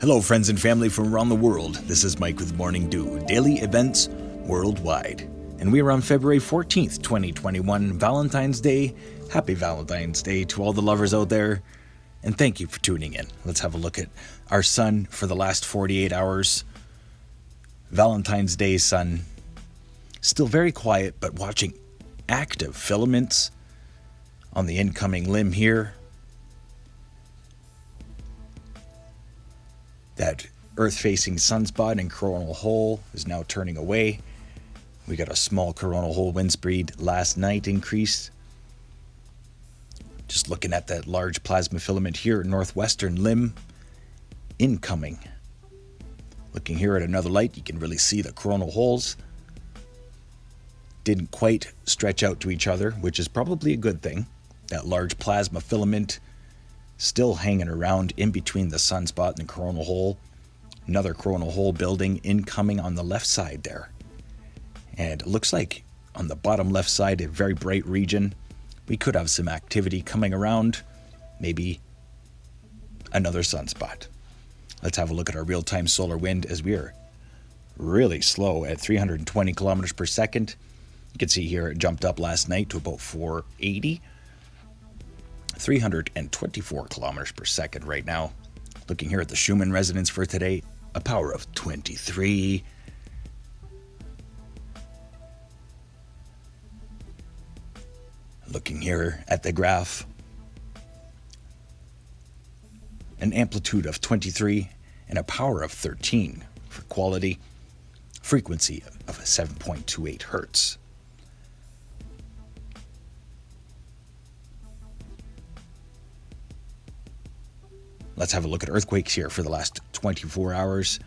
Hello, friends and family from around the world. This is Mike with Morning Dew, daily events worldwide. And we are on February 14th, 2021, Valentine's Day. Happy Valentine's Day to all the lovers out there. And thank you for tuning in. Let's have a look at our sun for the last 48 hours. Valentine's Day sun. Still very quiet, but watching active filaments on the incoming limb here. That Earth-facing sunspot and coronal hole is now turning away. We got a small coronal hole wind speed last night increase. Just looking at that large plasma filament here, northwestern limb, incoming. Looking here at another light, you can really see the coronal holes. Didn't quite stretch out to each other, which is probably a good thing. That large plasma filament still hanging around in between the sunspot and the coronal hole. Another coronal hole building incoming on the left side there. And it looks like on the bottom left side, a very bright region. We could have some activity coming around, maybe another sunspot. Let's have a look at our real-time solar wind as we are really slow at 320 kilometers per second. You can see here it jumped up last night to about 480. 324 kilometers per second right now. Looking here at the Schumann resonance for today, a power of 23. Looking here at the graph, an amplitude of 23 and a power of 13 for quality, frequency of 7.28 hertz. Let's have a look at earthquakes here for the last 24 hours,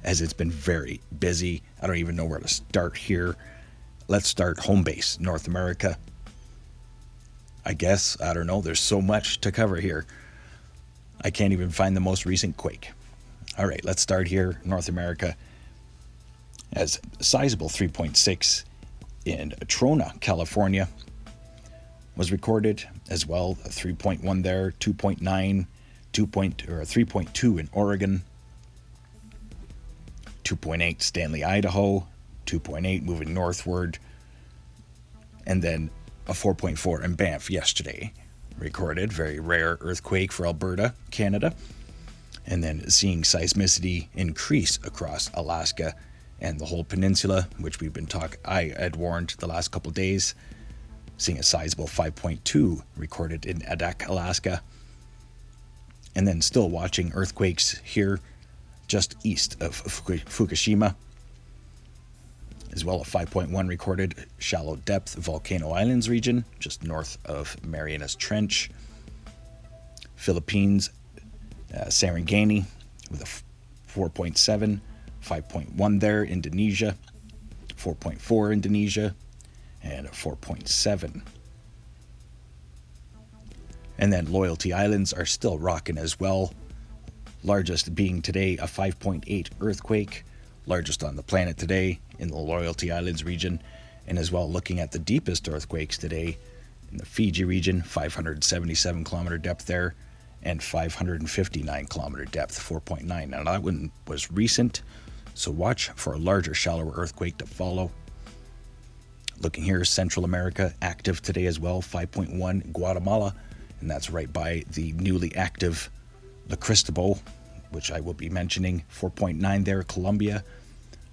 as it's been very busy. I don't even know where to start here. Let's start home base, North America. I guess, I don't know, there's so much to cover here. I can't even find the most recent quake. All right, let's start here, North America. As a sizable 3.6 in Trona, California was recorded as well. A 3.1 there, 2.9. 3.2 in Oregon, 2.8 Stanley, Idaho, 2.8 moving northward, and then a 4.4 in Banff yesterday recorded. Very rare earthquake for Alberta, Canada. And then seeing seismicity increase across Alaska and the whole peninsula, which we've been I had warned the last couple of days. Seeing a sizable 5.2 recorded in Adak, Alaska. And then still watching earthquakes here just east of Fukushima. As well, a 5.1 recorded shallow depth Volcano Islands region, just north of Marianas Trench. Philippines, Sarangani with a 4.7, 5.1 there. Indonesia, 4.4 Indonesia, and a 4.7. And then Loyalty Islands are still rocking as well. Largest being today a 5.8 earthquake. Largest on the planet today in the Loyalty Islands region. And as well looking at the deepest earthquakes today in the Fiji region, 577 kilometer depth there. And 559 kilometer depth, 4.9. Now that one was recent. So watch for a larger, shallower earthquake to follow. Looking here, Central America active today as well, 5.1 Guatemala. And that's right by the newly active La Cristobal, which I will be mentioning. 4.9 there, Colombia.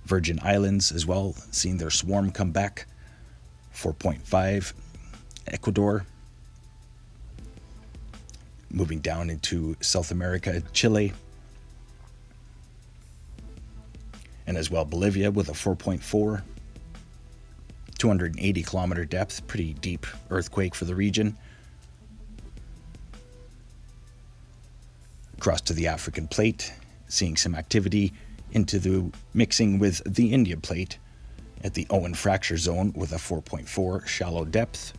Virgin Islands as well, seeing their swarm come back. 4.5, Ecuador. Moving down into South America, Chile. And as well, Bolivia with a 4.4. 280 kilometer depth, pretty deep earthquake for the region. Across to the African plate, seeing some activity into the mixing with the Indian plate at the Owen fracture zone with a 4.4 shallow depth.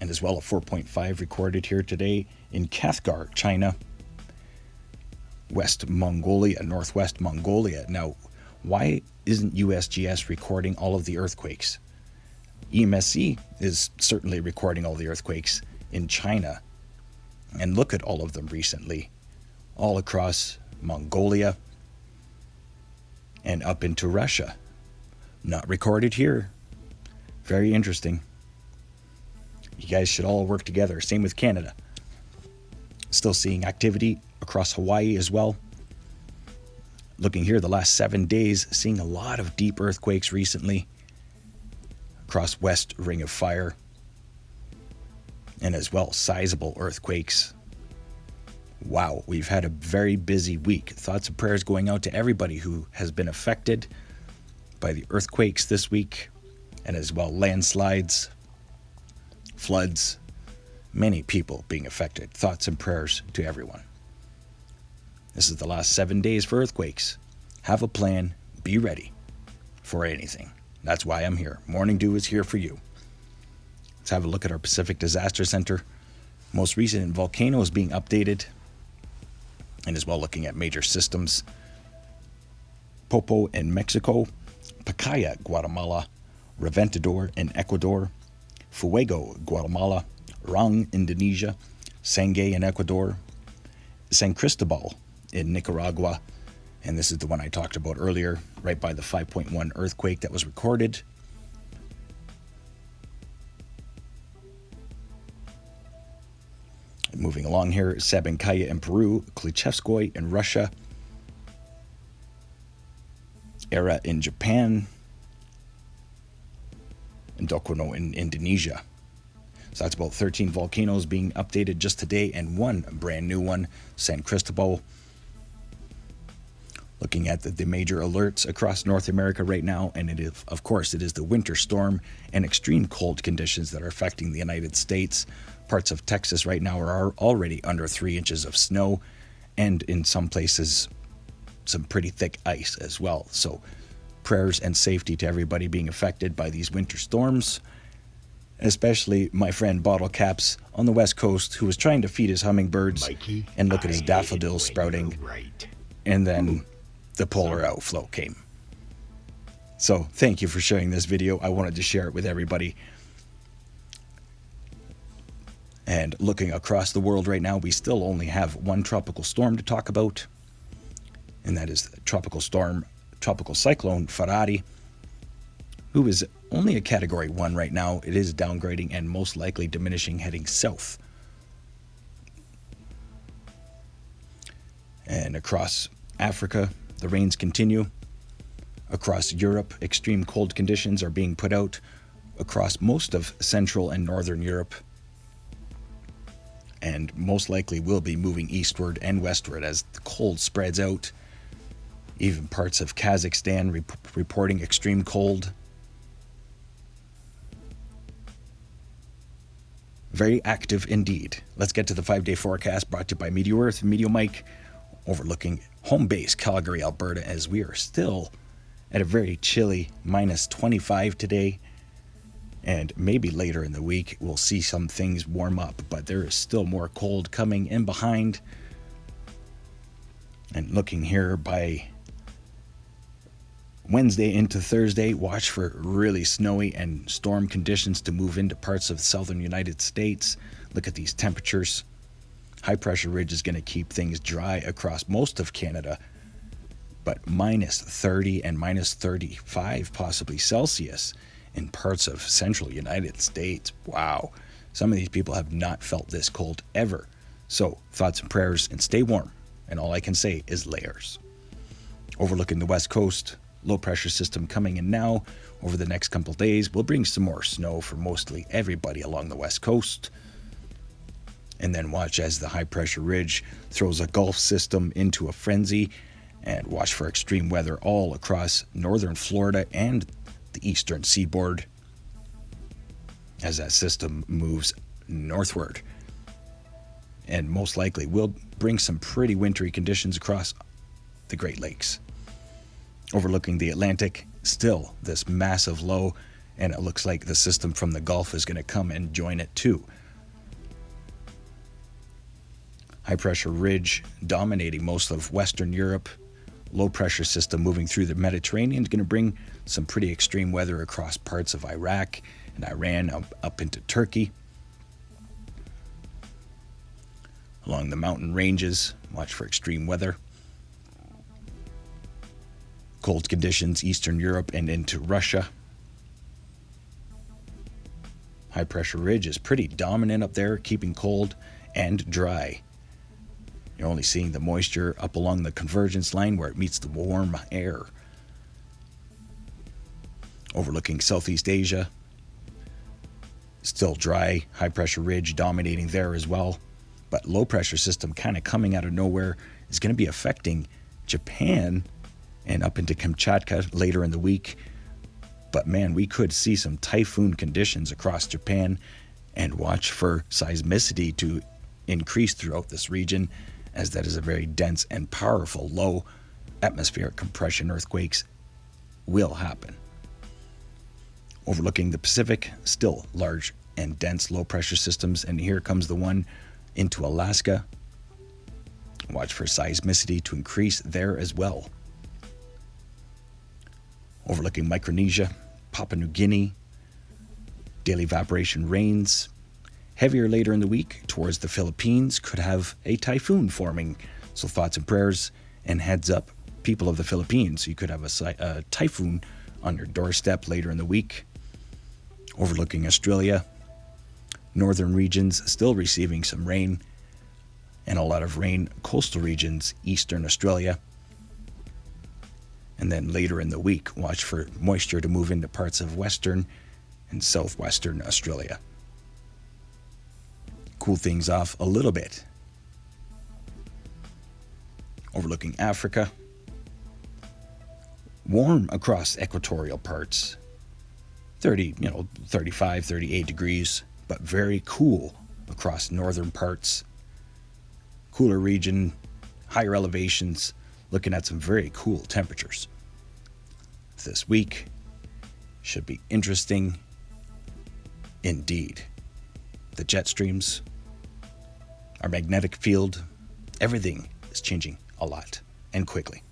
And as well a 4.5 recorded here today in Cathgar, China. West Mongolia, Northwest Mongolia. Now, why isn't USGS recording all of the earthquakes? EMSC is certainly recording all the earthquakes in China. And look at all of them recently. all across Mongolia and up into Russia. Not recorded here. Very interesting. You guys should all work together. Same with Canada. Still seeing activity across Hawaii as well. Looking here, the last 7 days, seeing a lot of deep earthquakes recently across West Ring of Fire, and as well sizable earthquakes. Wow, we've had a very busy week. Thoughts and prayers going out to everybody who has been affected by the earthquakes this week, and as well landslides, floods, many people being affected. Thoughts and prayers to everyone. This is the last 7 days for earthquakes. Have a plan. Be ready for anything. That's why I'm here. Morning Dew is here for you. Let's have a look at our Pacific Disaster Center. Most recent Volcano is being updated, and as well looking at major systems. Popo in Mexico, Pacaya, Guatemala, Reventador in Ecuador, Fuego, Guatemala, Rang, Indonesia, Sangay in Ecuador, San Cristobal in Nicaragua, and this is the one I talked about earlier, right by the 5.1 earthquake that was recorded. Moving along here, Sabancaya in Peru, Klitschevskoy in Russia, Era in Japan, and Dokono in Indonesia. So that's about 13 volcanoes being updated just today, and one brand new one, San Cristobal. Looking at the major alerts across North America right now, and it is, of course, it is the winter storm and extreme cold conditions that are affecting the United States. Parts of Texas right now are already under 3 inches of snow, and in some places, some pretty thick ice as well. So prayers and safety to everybody being affected by these winter storms, especially my friend Bottle Caps on the West Coast, who was trying to feed his hummingbirds, Mikey, and look at his daffodils sprouting, right. And then the polar outflow came. So thank you for sharing this video. I wanted to share it with everybody. And looking across the world right now, we still only have one tropical storm to talk about, and that is the tropical cyclone Ferrari, who is only a Category 1 right now. It is downgrading and most likely diminishing heading south. And across Africa, the rains continue. Across Europe, extreme cold conditions are being put out across most of Central and Northern Europe, and most likely will be moving eastward and westward as the cold spreads out. Even parts of Kazakhstan reporting extreme cold. Very active indeed. Let's get to the 5-day forecast brought to you by Meteor Earth and Meteor Mike, overlooking home base Calgary, Alberta, as we are still at a very chilly minus 25 today. And maybe later in the week we'll see some things warm up, but there is still more cold coming in behind. And looking here by Wednesday into Thursday, watch for really snowy and storm conditions to move into parts of the southern United States. Look at these temperatures. High pressure ridge is going to keep things dry across most of Canada, but minus 30 and minus 35 possibly Celsius in parts of central United States. Wow. Some of these people have not felt this cold ever. So thoughts and prayers, and stay warm. And all I can say is layers. Overlooking the West Coast, low pressure system coming in now. Over the next couple days, we'll bring some more snow for mostly everybody along the West Coast. And then watch as the high pressure ridge throws a Gulf system into a frenzy, and watch for extreme weather all across northern Florida and the eastern seaboard as that system moves northward. And most likely will bring some pretty wintry conditions across the Great Lakes. Overlooking the Atlantic, still this massive low, and it looks like the system from the Gulf is going to come and join it too. High pressure ridge dominating most of Western Europe. Low pressure system moving through the Mediterranean is going to bring some pretty extreme weather across parts of Iraq and Iran up into Turkey. Along the mountain ranges, Watch for extreme weather. Cold conditions, Eastern Europe and into Russia. High pressure ridge is pretty dominant up there, keeping cold and dry. You're only seeing the moisture up along the convergence line where it meets the warm air. Overlooking Southeast Asia. Still dry, high pressure ridge dominating there as well. But low pressure system kind of coming out of nowhere is going to be affecting Japan and up into Kamchatka later in the week. But man, we could see some typhoon conditions across Japan, and watch for seismicity to increase throughout this region, as that is a very dense and powerful low atmospheric compression earthquakes will happen. Overlooking the Pacific, still large and dense low pressure systems, and here comes the one into Alaska. Watch for seismicity to increase there as well. Overlooking Micronesia, Papua New Guinea, daily evaporation rains. Heavier later in the week towards the Philippines, could have a typhoon forming. So thoughts and prayers and heads up, people of the Philippines. You could have a typhoon on your doorstep later in the week. Overlooking Australia, northern regions still receiving some rain, and a lot of rain coastal regions, eastern Australia. And then later in the week, watch for moisture to move into parts of western and southwestern Australia. Cool things off a little bit. Overlooking Africa, warm across equatorial parts. 35, 38 degrees, but very cool across northern parts. Cooler region, higher elevations, looking at some very cool temperatures. This week should be interesting indeed. The jet streams, our magnetic field, everything is changing a lot and quickly.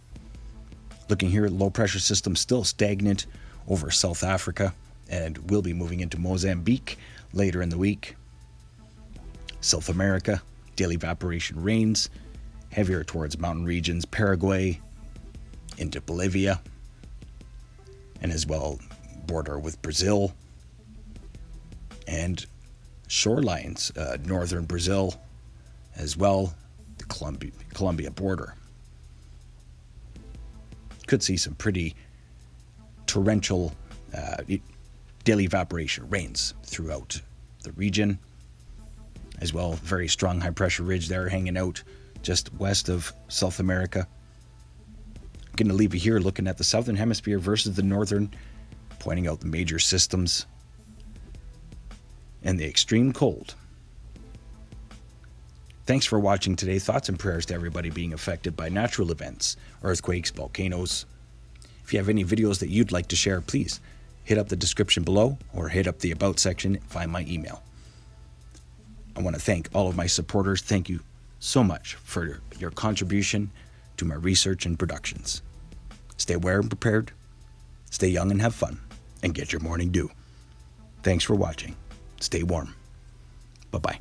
Looking here at low pressure system, still stagnant over South Africa, and will be moving into Mozambique later in the week. South America, daily evaporation rains, heavier towards mountain regions, Paraguay, into Bolivia, and as well border with Brazil, and shorelines, northern Brazil, as well, the Colombia border. Could see some pretty torrential daily evaporation rains throughout the region. As well, very strong high pressure ridge there hanging out just west of South America. I'm going to leave you here looking at the southern hemisphere versus the northern, pointing out the major systems and the extreme cold. Thanks for watching today. Thoughts and prayers to everybody being affected by natural events, earthquakes, volcanoes. If you have any videos that you'd like to share, please hit up the description below or hit up the About section and find my email. I want to thank all of my supporters. Thank you so much for your contribution to my research and productions. Stay aware and prepared, stay young and have fun, and get your morning dew. Thanks for watching. Stay warm. Bye-bye.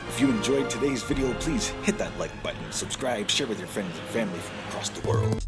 If you enjoyed today's video, please hit that like button, subscribe, share with your friends and family from across the world.